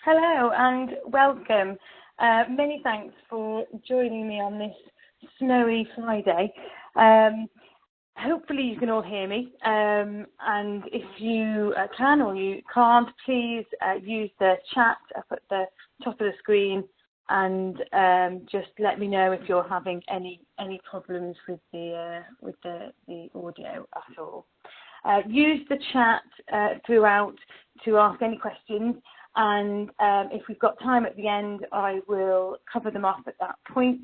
Hello and welcome. Many thanks for joining me on this snowy Friday. Hopefully you can all hear me, and if you can or you can't, please use the chat up at the top of the screen and just let me know if you're having any problems with the audio at all. Use the chat throughout to ask any questions, and if we've got time at the end, I will cover them off at that point.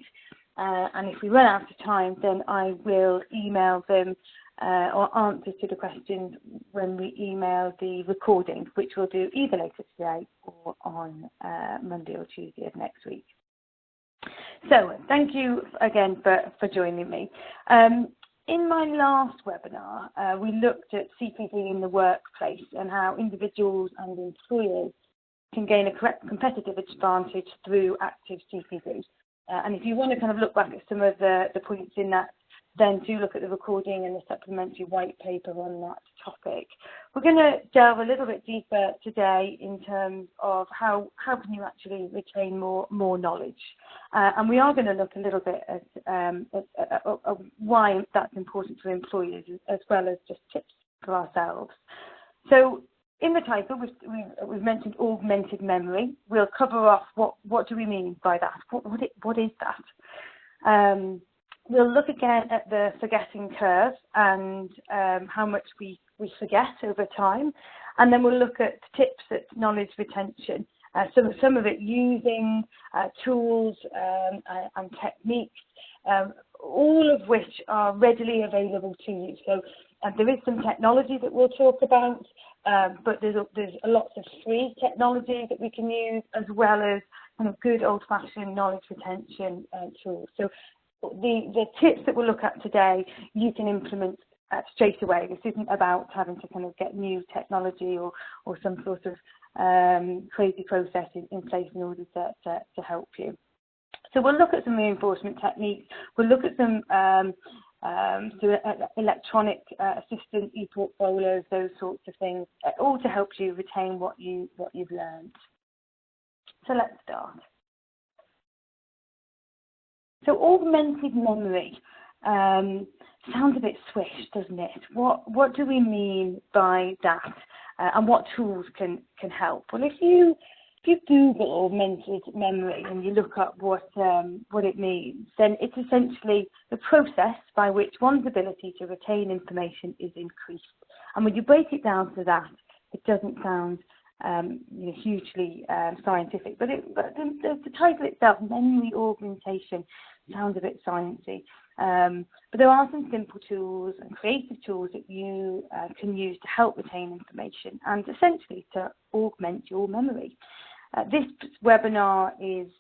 And if we run out of time, then I will email them or answers to the questions when we email the recording, which we'll do either later today or on Monday or Tuesday of next week. So thank you again for joining me. In my last webinar, we looked at CPD in the workplace and how individuals and employers can gain a competitive advantage through active CPD. And if you want to kind of look back at some of the points in that, then do look at the recording and the supplementary white paper on that topic. We're going to delve a little bit deeper today in terms of how can you actually retain more knowledge. And we are going to look a little bit at why that's important for employers as well as just tips for ourselves. So in the title, we've mentioned augmented memory. We'll cover off what do we mean by that? What is that? We'll look again at the forgetting curve and how much we forget over time, and then we'll look at tips at knowledge retention. Some of it using tools and techniques, all of which are readily available to you. So there is some technology that we'll talk about, but there's a lots of free technology that we can use, as well as kind of good old-fashioned knowledge retention tools. So the tips that we'll look at today, you can implement straight away. This isn't about having to kind of get new technology or some sort of crazy process in place in order to help you. So we'll look at some reinforcement techniques. We'll look at some electronic assistant e-portfolios, those sorts of things, all to help you retain what you've learned. So let's start. So augmented memory sounds a bit swish, doesn't it? What do we mean by that, and what tools can help? Well, if you Google augmented memory and you look up what it means, then it's essentially the process by which one's ability to retain information is increased. And when you break it down to that, it doesn't sound hugely scientific, but the title itself, memory augmentation, sounds a bit sciencey. But there are some simple tools and creative tools that you can use to help retain information and essentially to augment your memory. This webinar is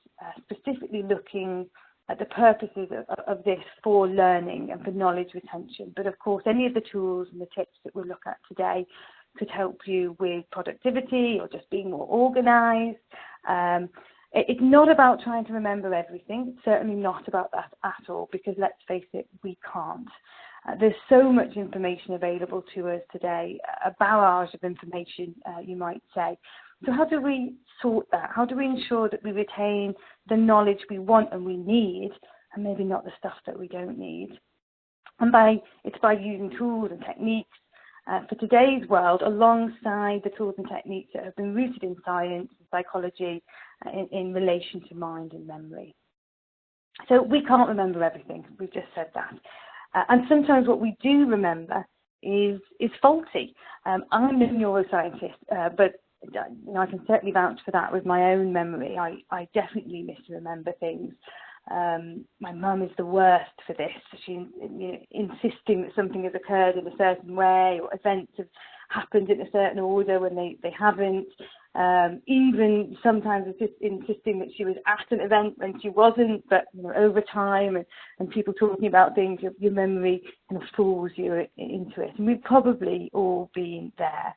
specifically looking at the purposes of this for learning and for knowledge retention. But of course, any of the tools and the tips that we'll look at today could help you with productivity or just being more organized. It's not about trying to remember everything. It's certainly not about that at all, because let's face it, we can't. There's so much information available to us today, a barrage of information, you might say. So how do we sort that? How do we ensure that we retain the knowledge we want and we need, and maybe not the stuff that we don't need? And it's by using tools and techniques for today's world, alongside the tools and techniques that have been rooted in science and psychology in relation to mind and memory. So we can't remember everything. We've just said that. And sometimes what we do remember is faulty. I'm a neuroscientist, but I can certainly vouch for that with my own memory. I definitely misremember things. My mum is the worst for this. She insisting that something has occurred in a certain way, or events have happened in a certain order when they haven't. Even sometimes just insisting that she was at an event when she wasn't, but over time and people talking about things, your memory kind of fools you into it. And we've probably all been there.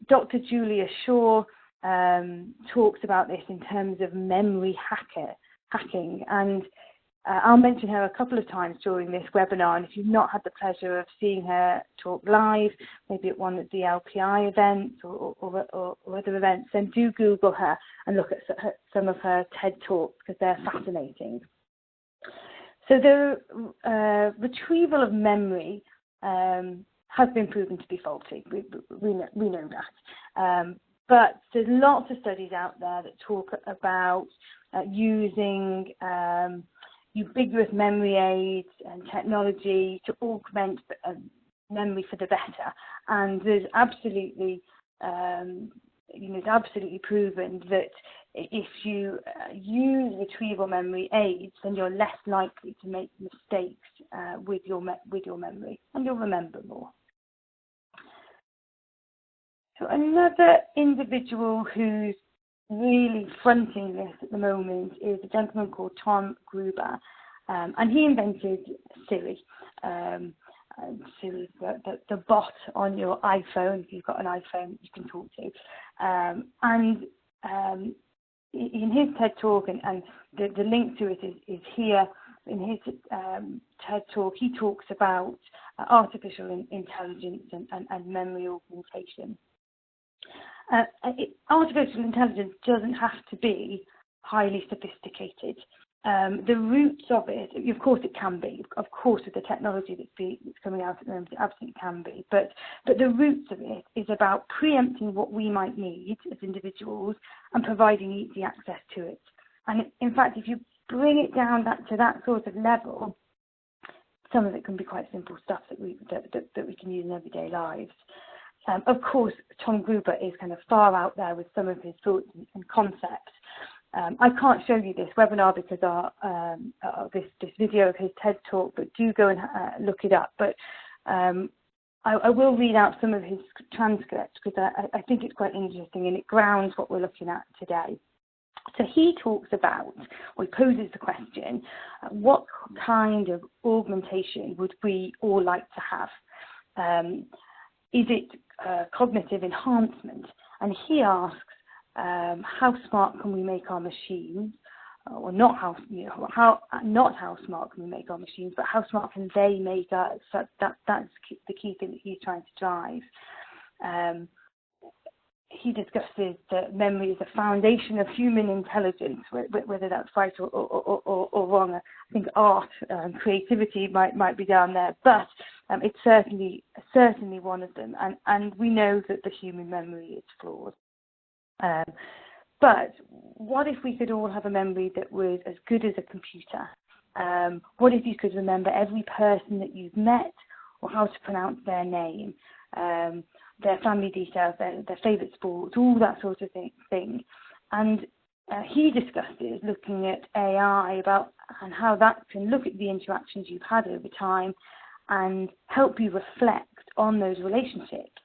Dr. Julia Shaw talks about this in terms of memory hacking, and I'll mention her a couple of times during this webinar, and if you've not had the pleasure of seeing her talk live, maybe at one of the LPI events or other events, then do Google her and look at some of her TED Talks, because they're fascinating. So the retrieval of memory has been proven to be faulty. We know that. But there's lots of studies out there that talk about using ubiquitous memory aids and technology to augment memory for the better. And there's absolutely, it's absolutely proven that if you use retrieval memory aids, then you're less likely to make mistakes with your memory, and you'll remember more. So another individual who's really fronting this at the moment is a gentleman called Tom Gruber, and he invented Siri. Siri, the bot on your iPhone. If you've got an iPhone, you can talk to. And in his TED Talk, and the link to it is here. In his TED Talk, he talks about artificial intelligence and memory augmentation. Artificial intelligence doesn't have to be highly sophisticated. The roots of it, of course it can be. Of course, with the technology that's coming out at the moment, it absolutely can be. But the roots of it is about preempting what we might need as individuals and providing easy access to it. And in fact, if you bring it down to that sort of level, some of it can be quite simple stuff that we can use in everyday lives. Of course, Tom Gruber is kind of far out there with some of his thoughts and concepts. I can't show you this webinar because this video of his TED Talk, but do go and look it up. But I will read out some of his transcripts because I think it's quite interesting and it grounds what we're looking at today. So he talks about, or he poses the question, what kind of augmentation would we all like to have? Is it cognitive enhancement? And he asks, how smart can we make our machines? Or not how smart can we make our machines, but how smart can they make us? That's the key thing that he's trying to drive. He discusses that memory is the foundation of human intelligence, whether that's right or wrong. I think art and creativity might be down there, but it's certainly one of them. And we know that the human memory is flawed. But what if we could all have a memory that was as good as a computer? What if you could remember every person that you've met, or how to pronounce their name? Their family details, their favourite sports, all that sort of thing. And he discusses looking at AI and how that can look at the interactions you've had over time and help you reflect on those relationships.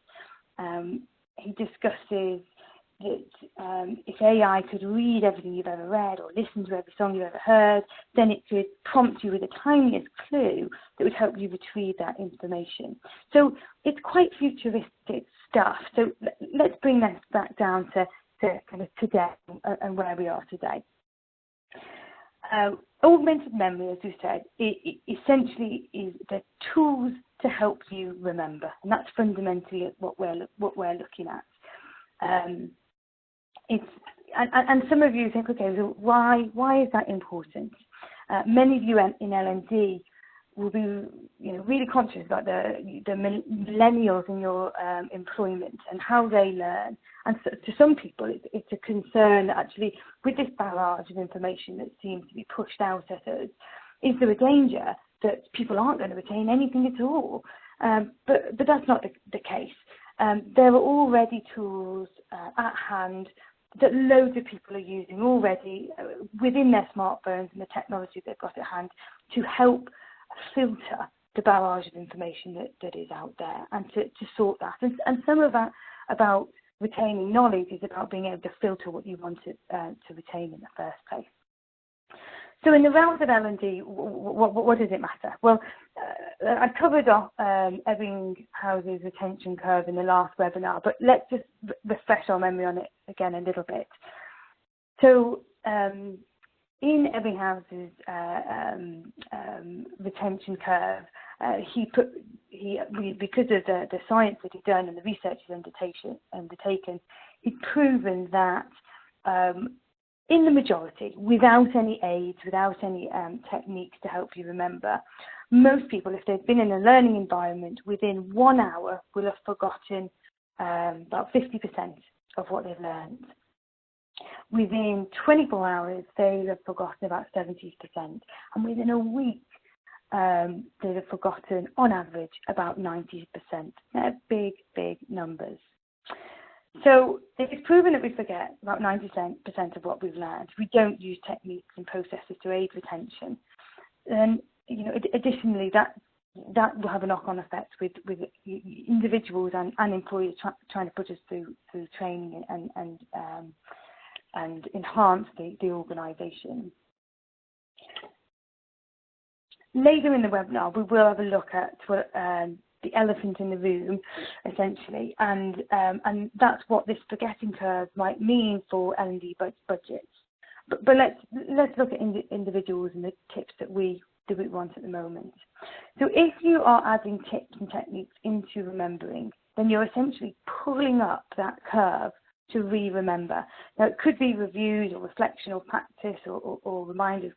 He discusses that if AI could read everything you've ever read or listen to every song you've ever heard, then it could prompt you with the tiniest clue that would help you retrieve that information. So it's quite futuristic stuff. So let's bring that back down to kind of today and where we are today. Augmented memory, as we said, it essentially is the tools to help you remember, and that's fundamentally what we're looking at. And some of you think, okay, so why is that important? Many of you in L&D will be, really conscious about the millennials in your employment and how they learn. And so, to some people, it's a concern that actually, with this barrage of information that seems to be pushed out at us, is there a danger that people aren't going to retain anything at all? But that's not the case. There are already tools at hand that loads of people are using already within their smartphones and the technology they've got at hand to help filter the barrage of information that is out there and to sort that. And some of that about retaining knowledge is about being able to filter what you want to retain in the first place. So in the realms of L&D, what does it matter? Well, I covered off Ebbinghouse's retention curve in the last webinar, but let's just refresh our memory on it again a little bit. So in Ebbinghouse's retention curve, because of the science that he'd done and the research he's undertaken, he'd proven that in the majority, without any aids, without any techniques to help you remember, most people, if they've been in a learning environment, within 1 hour will have forgotten about 50% of what they've learned. Within 24 hours, they'll have forgotten about 70%. And within a week, they'll have forgotten, on average, about 90%. They're big, big numbers. So if it's proven that we forget about 90% of what we've learned, we don't use techniques and processes to aid retention, then, additionally, that will have a knock-on effect with individuals and employers trying to put us through training and enhance the organisation. Later in the webinar, we will have a look at the elephant in the room, essentially, and that's what this forgetting curve might mean for L&D budgets. But let's look at individuals and the tips that we want at the moment. So if you are adding tips and techniques into remembering, then you're essentially pulling up that curve to re-remember. Now, it could be reviews or reflection or practice or reminders,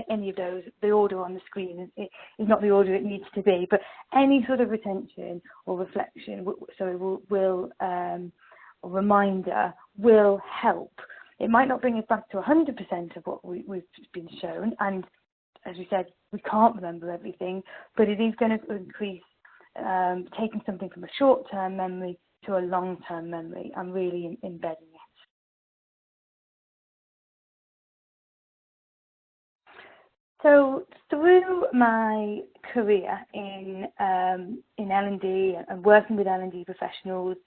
any of those. The order on the screen is not the order it needs to be, but any sort of retention or reflection, or reminder will help. It might not bring us back to 100% of what we've been shown, and as we said, we can't remember everything, but it is going to increase taking something from a short-term memory to a long-term memory and really embedding it. So through my career in L&D and working with L&D professionals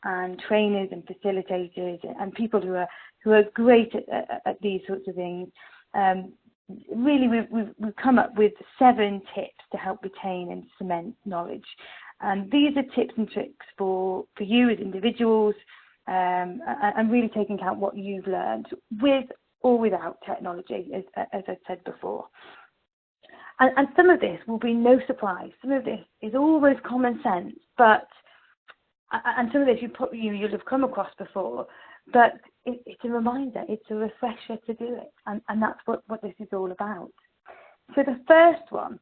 and trainers and facilitators and people who are great at these sorts of things, really we've come up with 7 tips to help retain and cement knowledge. And these are tips and tricks for you as individuals, and really taking account what you've learned with or without technology, as I said before. And some of this will be no surprise. Some of this is always common sense, and some of this you'll have come across before, but it's a reminder, it's a refresher to do it, and that's what this is all about. So the first one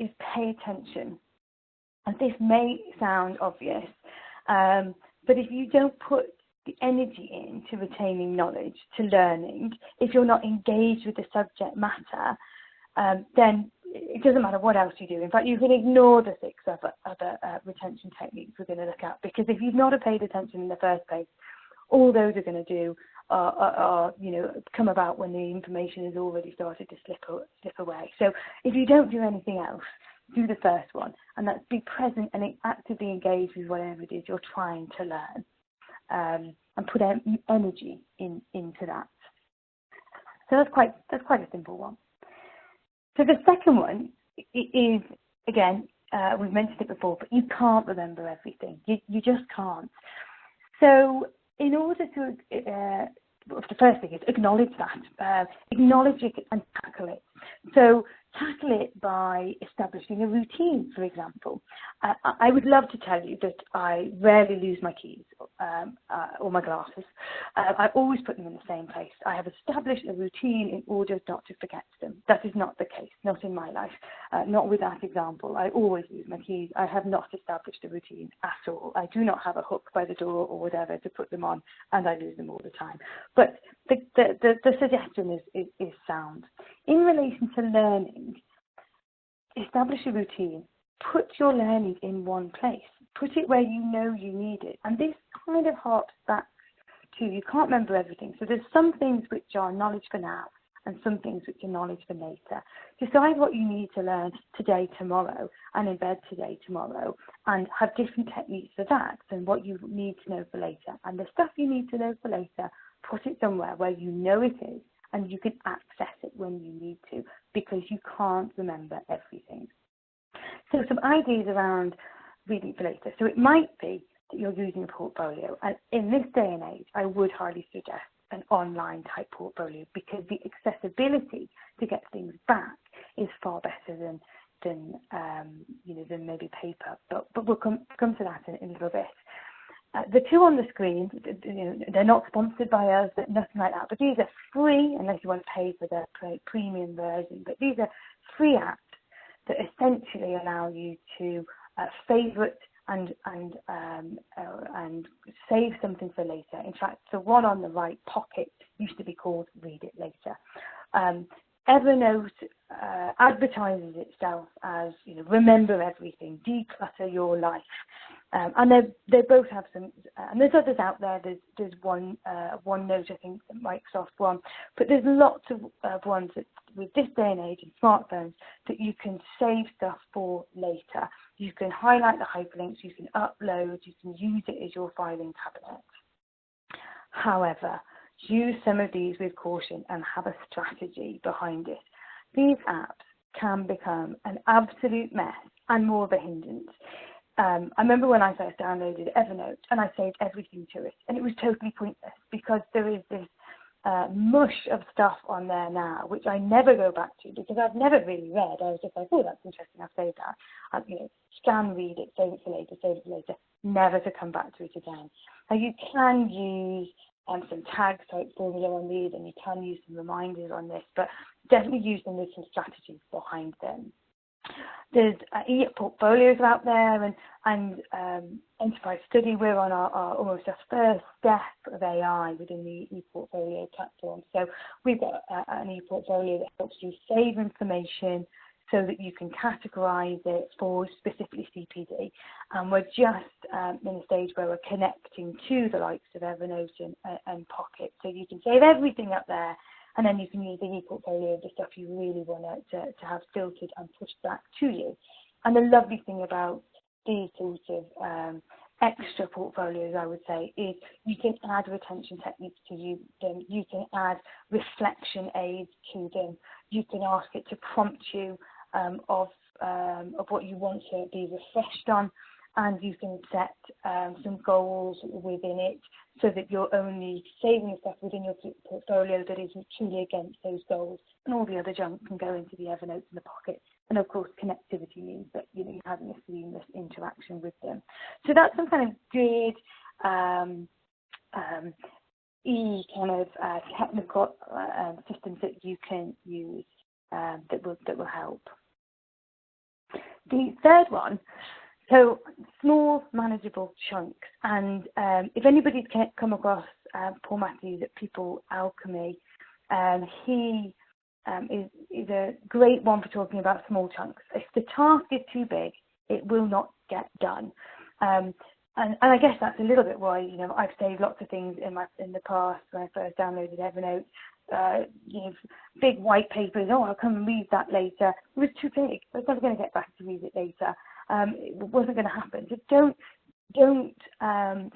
is pay attention. And this may sound obvious, but if you don't put the energy into retaining knowledge, to learning, if you're not engaged with the subject matter, then it doesn't matter what else you do. In fact, you can ignore the 6 other retention techniques we're going to look at, because if you've not paid attention in the first place, all those are going to do are come about when the information has already started to slip away. So if you don't do anything else, do the first one, and that's be present and actively engage with whatever it is you're trying to learn, and put energy into that. So that's quite a simple one. So the second one is, again, we've mentioned it before, but you can't remember everything. You just can't. So in order to, the first thing is acknowledge that. Acknowledge it and tackle it. So tackle it by establishing a routine, for example. I would love to tell you that I rarely lose my keys or my glasses. I always put them in the same place. I have established a routine in order not to forget them. That is not the case, not in my life, not with that example. I always lose my keys. I have not established a routine at all. I do not have a hook by the door or whatever to put them on, and I lose them all the time. But the suggestion is sound. In relation to learning, establish a routine. Put your learning in one place. Put it where you know you need it. And this kind of harps back to, you can't remember everything. So there's some things which are knowledge for now and some things which are knowledge for later. Decide what you need to learn today, tomorrow, and embed today, tomorrow, and have different techniques for that than what you need to know for later. And the stuff you need to know for later, put it somewhere where you know it is, and you can access it when you need to, because you can't remember everything. So some ideas around reading for later. So it might be that you're using a portfolio, and in this day and age, I would highly suggest an online type portfolio, because the accessibility to get things back is far better than maybe paper. But we'll come to that in a little bit. The two on the screen, they're not sponsored by us, nothing like that, but these are free unless you want to pay for the premium version. But these are free apps that essentially allow you to favourite and save something for later. In fact, the one on the right, Pocket, used to be called Read It Later. Evernote advertises itself as, remember everything, declutter your life. And they both have some, and there's others out there. There's OneNote, I think, Microsoft one, but there's lots of ones that, with this day and age and smartphones, that you can save stuff for later. You can highlight the hyperlinks, you can upload, you can use it as your filing cabinet. However, use some of these with caution and have a strategy behind it. These apps can become an absolute mess and more of a hindrance. I remember when I first downloaded Evernote and I saved everything to it, and it was totally pointless because there is this mush of stuff on there now, which I never go back to because I've never really read. I was just like, oh, that's interesting, I've saved that. Scan, read it, save it for later, never to come back to it again. Now you can use some tag type formula on these, and you can use some reminders on this, but definitely use them with some strategies behind them. There's e-portfolios out there, and Enterprise Study, we're on our almost our first step of AI within the e-portfolio platform. So we've got an e-portfolio that helps you save information so that you can categorize it for specifically CPD. And we're just in a stage where we're connecting to the likes of Evernote and Pocket. So you can save everything up there, and then you can use the e-portfolio of the stuff you really want to have filtered and pushed back to you. And the lovely thing about these sorts of extra portfolios, I would say, is you can add retention techniques to them. You can add reflection aids to them. You can ask it to prompt you of what you want to be refreshed on, and you can set some goals within it so that you're only saving stuff within your portfolio that isn't truly against those goals, and all the other junk can go into the Evernote and the Pocket. And of course, connectivity means that you're having a seamless interaction with them. So that's some kind of good technical systems that you can use that will help. The third one, so small, manageable chunks. And if anybody's come across Paul Matthews at People Alchemy, he is a great one for talking about small chunks. If the task is too big, it will not get done. And I guess that's a little bit why I've saved lots of things in the past when I first downloaded Evernote. Big white papers. Oh, I'll come and read that later. It was too big. I was never going to get back to read it later. It wasn't going to happen. So don't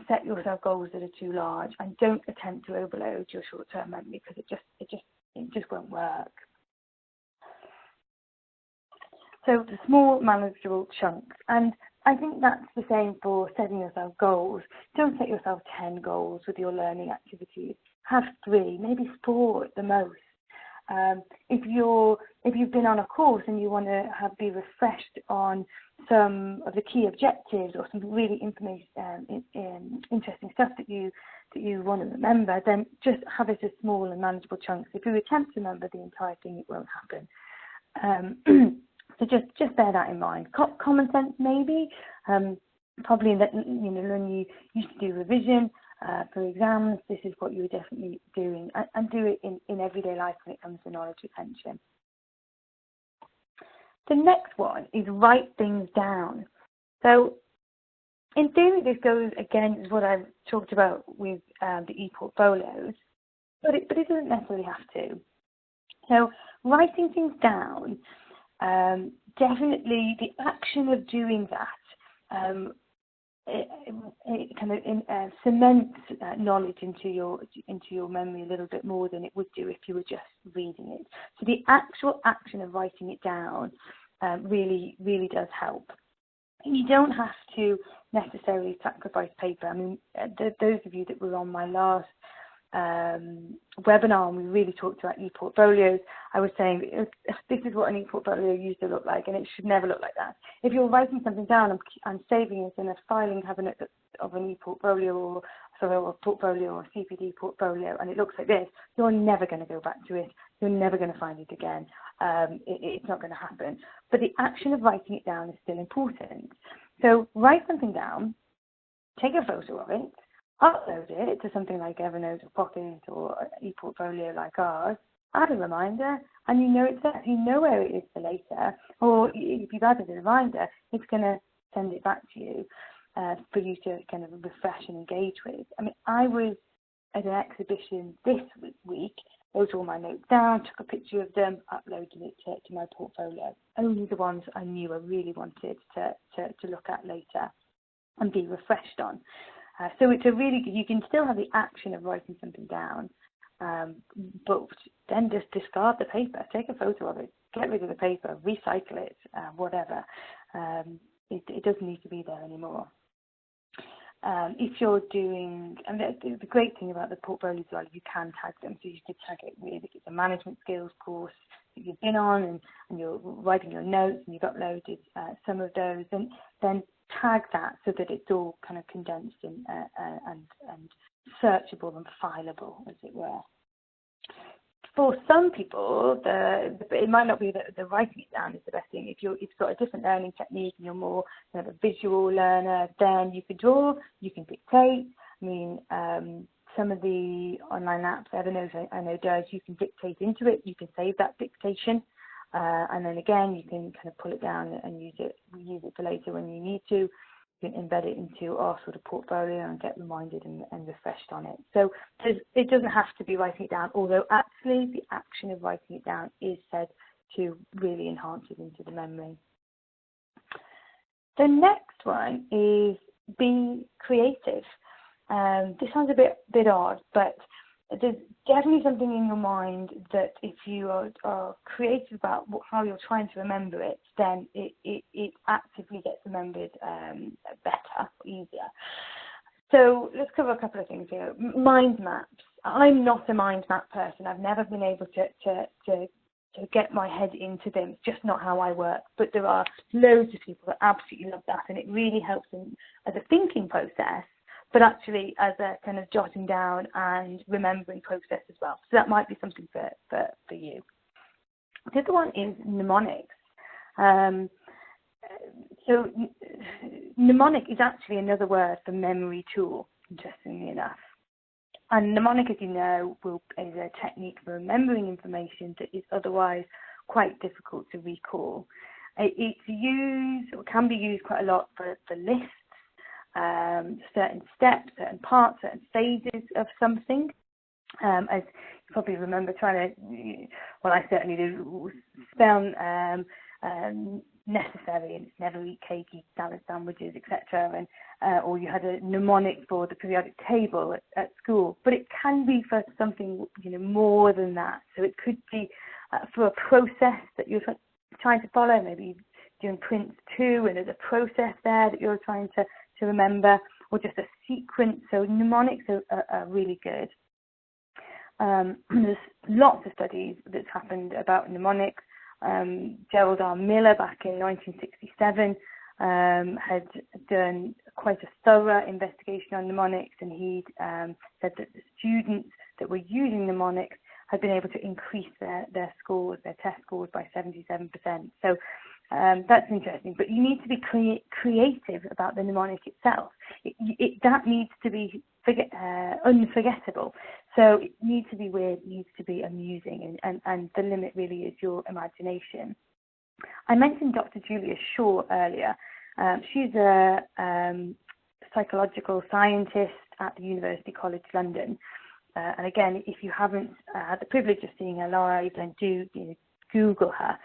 set yourself goals that are too large, and don't attempt to overload your short-term memory, because it just won't work. So the small, manageable chunks, and I think that's the same for setting yourself goals. Don't set yourself 10 goals with your learning activities. Have 3, maybe 4 at the most. If you've been on a course and you want to be refreshed on some of the key objectives or some really interesting stuff that you want to remember, then just have it as small and manageable chunks. If you attempt to remember the entire thing, it won't happen. So just bear that in mind. Common sense, maybe. Probably that when you used to do revision for exams, this is what you were definitely doing, and do it in everyday life when it comes to knowledge retention. The next one is write things down. So in theory, this goes against what I've talked about with the e-portfolios, but it doesn't necessarily have to. So writing things down, definitely the action of doing that, it kind of cements knowledge into your memory a little bit more than it would do if you were just reading it. So the actual action of writing it down really does help. You don't have to necessarily sacrifice paper. I mean, those of you that were on my last webinar, and we really talked about e-portfolios, I was saying this is what an e-portfolio used to look like, and it should never look like that. If you're writing something down and saving it in a filing cabinet of an e-portfolio or a portfolio or a CPD portfolio, and it looks like this, you're never going to go back to it. You're never going to find it again. It's not going to happen. But the action of writing it down is still important. So write something down, take a photo of it, upload it to something like Evernote or Pocket or e-portfolio like ours, add a reminder, and you know it's there. You know where it is for later. Or if you've added a reminder, it's going to send it back to you for you to kind of refresh and engage with. I mean, I was at an exhibition this week, wrote all my notes down, took a picture of them, uploaded it to my portfolio. Only the ones I knew I really wanted to look at later and be refreshed on. So it's a really good, you can still have the action of writing something down, but then just discard the paper, take a photo of it, get rid of the paper, recycle it, whatever. It doesn't need to be there anymore. If you're doing, and the great thing about the portfolio as well, you can tag them. So you could tag it with, if it's a management skills course that you've been on and you're writing your notes and you've uploaded some of those, and then tag that so that it's all kind of condensed and searchable and fileable, as it were. For some people, it might not be that the writing it down is the best thing. If you've got a different learning technique and you're more kind of a visual learner, then you can draw, you can dictate. I mean, some of the online apps, Evernote I know does, you can dictate into it, you can save that dictation, and then again, you can kind of pull it down and use it for later when you need to. You can embed it into our sort of portfolio and get reminded and refreshed on it. So it doesn't have to be writing it down, although actually the action of writing it down is said to really enhance it into the memory. The next one is be creative. This sounds a bit odd, but there's definitely something in your mind that if you are creative about how you're trying to remember it, then it actively gets remembered better, easier. So let's cover a couple of things here. Mind maps. I'm not a mind map person. I've never been able to get my head into them. It's just not how I work. But there are loads of people that absolutely love that, and it really helps them as a thinking process, but actually as a kind of jotting down and remembering process as well. So that might be something for you. The other one is mnemonics. So mnemonic is actually another word for memory tool, interestingly enough. And mnemonic, as you know, is a technique for remembering information that is otherwise quite difficult to recall. It's used, or can be used quite a lot for lists, certain steps, certain parts, certain phases of something. As you probably remember trying to, well, I certainly do, spell necessary, and it's never eat cake, eat salad sandwiches, etc. And or you had a mnemonic for the periodic table at school, but it can be for something more than that. So it could be for a process that you're trying to follow. Maybe doing Prince 2, and there's a process there that you're trying to remember, or just a sequence. So mnemonics are really good. There's lots of studies that's happened about mnemonics. Gerald R. Miller back in 1967 had done quite a thorough investigation on mnemonics, and he'd said that the students that were using mnemonics had been able to increase their scores, their test scores, by 77%. So that's interesting, but you need to be creative about the mnemonic itself. That needs to be unforgettable. So it needs to be weird, it needs to be amusing, and the limit really is your imagination. I mentioned Dr. Julia Shaw earlier. She's a psychological scientist at the University College London. And again, if you haven't had the privilege of seeing her live, then do Google her.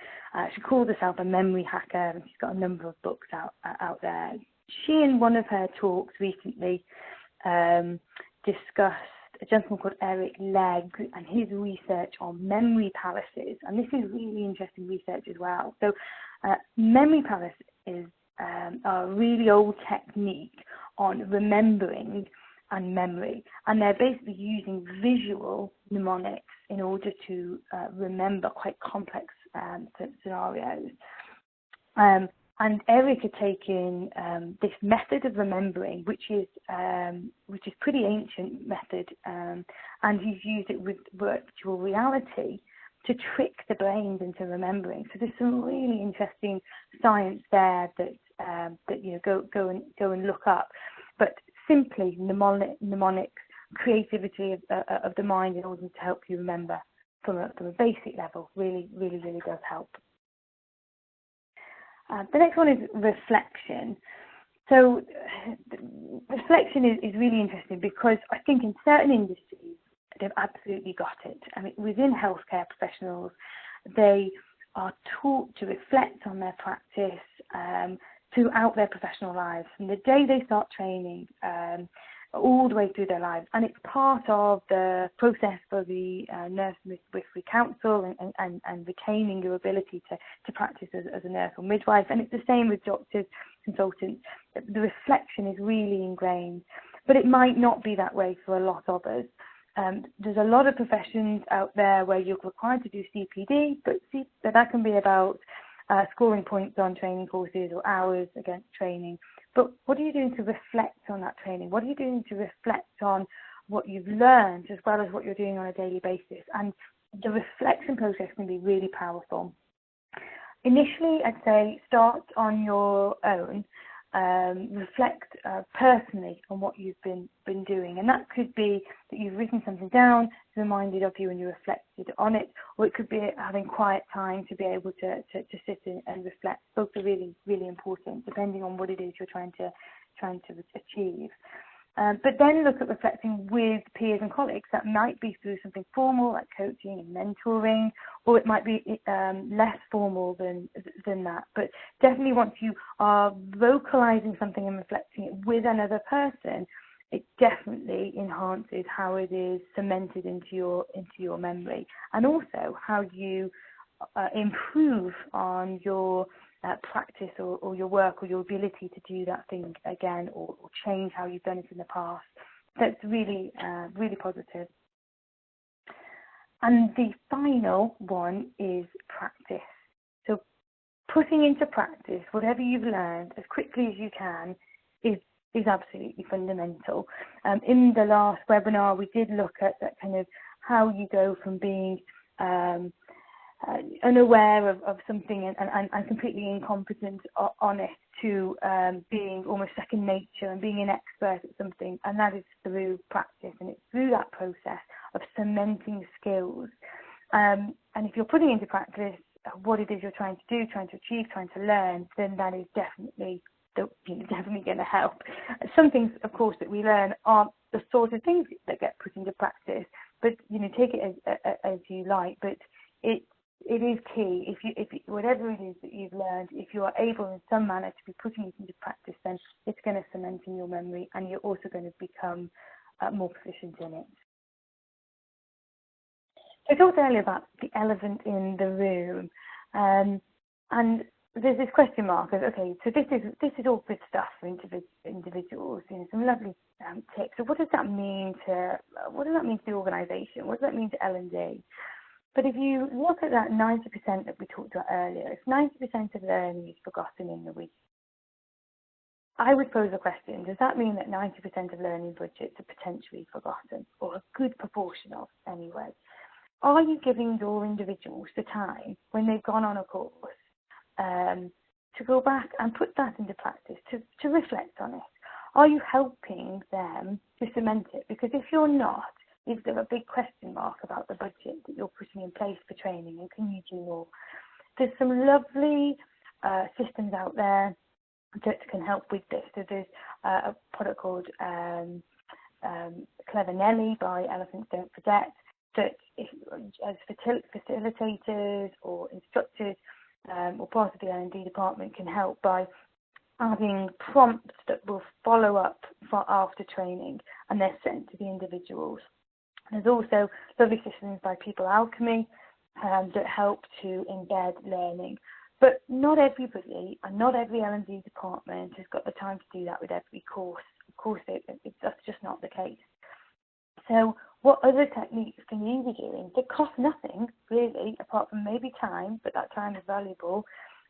She calls herself a memory hacker, and she's got a number of books out there. She, in one of her talks recently, discussed a gentleman called Eric Legg and his research on memory palaces. And this is really interesting research as well. So memory palaces are a really old technique on remembering and memory. And they're basically using visual mnemonics in order to remember quite complex scenarios. And Eric had taken this method of remembering, which is pretty ancient method, and he's used it with virtual reality to trick the brains into remembering. So there's some really interesting science there that go and look up. But simply mnemonics, creativity of the mind in order to help you remember from a basic level really does help. The next one is reflection. So reflection is really interesting because I think in certain industries they've absolutely got it. I mean, within healthcare professionals, they are taught to reflect on their practice throughout their professional lives, from the day they start training all the way through their lives. And it's part of the process for the nurse midwifery council and retaining your ability to practice as a nurse or midwife. And it's the same with doctors, consultants. The reflection is really ingrained, but it might not be that way for a lot of us. There's a lot of professions out there where you're required to do CPD, but that can be about scoring points on training courses or hours against training. But what are you doing to reflect on that training? What are you doing to reflect on what you've learned as well as what you're doing on a daily basis? And the reflection process can be really powerful. Initially, I'd say start on your own. Reflect personally on what you've been doing, and that could be that you've written something down, it's reminded of you and you reflected on it, or it could be having quiet time to be able to sit and reflect. Both are really important depending on what it is you're trying to achieve. But then look at reflecting with peers and colleagues. That might be through something formal like coaching and mentoring, or it might be less formal than that. But definitely once you are vocalizing something and reflecting it with another person, it definitely enhances how it is cemented into your memory, and also how you improve on your practice or your work or your ability to do that thing again or change how you've done it in the past. That's really positive. And the final one is practice. So putting into practice whatever you've learned as quickly as you can is absolutely fundamental. In the last webinar, we did look at that kind of how you go from being unaware of something and completely incompetent on it to being almost second nature and being an expert at something, and that is through practice, and it's through that process of cementing skills. And if you're putting into practice what it is you're trying to do, trying to achieve, trying to learn, then that is definitely going to help. Some things, of course, that we learn aren't the sort of things that get put into practice, but take it as you like. But it is key. If whatever it is that you've learned, if you are able in some manner to be putting it into practice, then it's going to cement in your memory, and you're also going to become more proficient in it. I talked earlier about the elephant in the room, and there's this question mark of, okay, so this is all good stuff for individuals, some lovely tips. So what does that mean to the organisation? What does that mean to L&D? But if you look at that 90% that we talked about earlier, if 90% of learning is forgotten in the week, I would pose a question: does that mean that 90% of learning budgets are potentially forgotten, or a good proportion of anyway? Are you giving your individuals the time when they've gone on a course to go back and put that into practice, to reflect on it? Are you helping them to cement it? Because if you're not, is there a big question mark about the budget that you're putting in place for training, and can you do more? There's some lovely systems out there that can help with this. So there's a product called Clever Nelly by Elephants Don't Forget, that as facilitators or instructors or part of the L&D department can help by adding prompts that will follow up for after training, and they're sent to the individuals. There's also lovely systems by People Alchemy that help to embed learning. But not everybody and not every L&D department has got the time to do that with every course course, that's just not the case. So what other techniques can you be doing that cost nothing, really, apart from maybe time, but that time is valuable,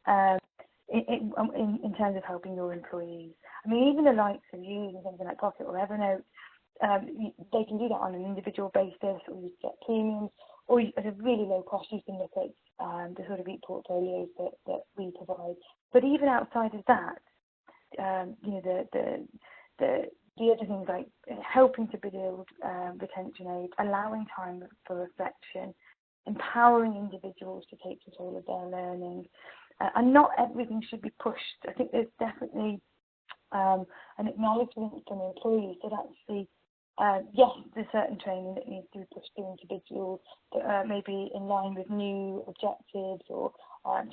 in terms of helping your employees? I mean, even the likes of you and something like Pocket or Evernote, they can do that on an individual basis, or you get premiums, or at a really low cost you can look at the sort of e-portfolios that we provide. But even outside of that, you know, the other things like helping to build retention aid, allowing time for reflection, empowering individuals to take control of their learning, and not everything should be pushed. I think there's definitely an acknowledgement from employees that actually, yes, there's certain training that needs to be pushed to individuals that are maybe in line with new objectives or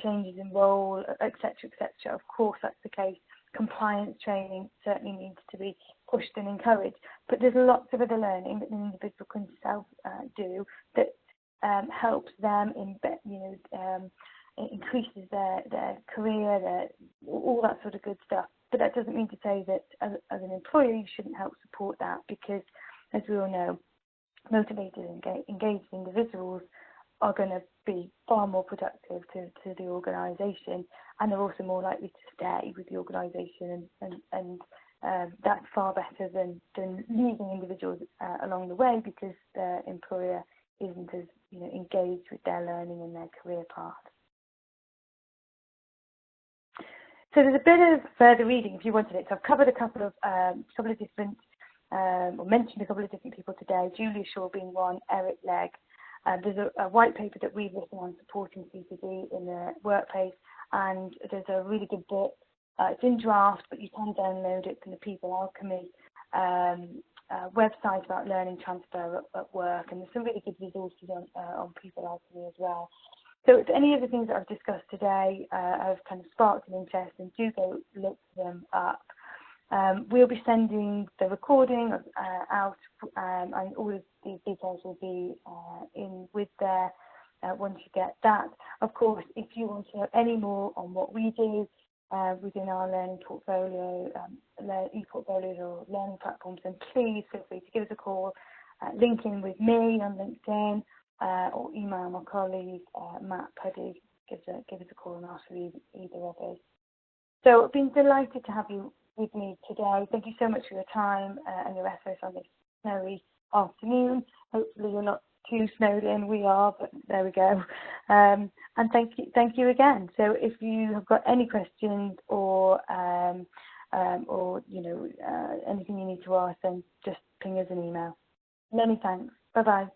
changes in role, etc., etc. Of course, that's the case. Compliance training certainly needs to be pushed and encouraged, but there's lots of other learning that an individual can self do that helps them increases their career, all that sort of good stuff. But that doesn't mean to say that as an employer you shouldn't help support that, because as we all know, motivated and engaged individuals are going to be far more productive to the organisation, and they're also more likely to stay with the organisation, and that's far better than losing individuals along the way because their employer isn't as engaged with their learning and their career path. So there's a bit of further reading if you wanted it. So I've covered a couple of different, or mentioned a couple of different people today, Julia Shaw being one, Eric Legg. There's a white paper that we've written on supporting CPD in the workplace, and there's a really good book. It's in draft, but you can download it from the People Alchemy website about learning transfer at work, and there's some really good resources on People Alchemy as well. So if any of the things that I've discussed today have kind of sparked an interest, then do go look them up. We'll be sending the recording out, and all of these details will be in with there once you get that. Of course, if you want to know any more on what we do within our learning portfolio, e-portfolios or learning platforms, then please feel free to give us a call, link in with me on LinkedIn, or email my colleague Matt Puddy. Give us a call and ask for either of us. So I've been delighted to have you with me today. Thank you so much for your time and your efforts on this snowy afternoon. Hopefully you're not too snowed in. We are, but there we go. And thank you again. So if you have got any questions or anything you need to ask, then just ping us an email. Many thanks. Bye bye.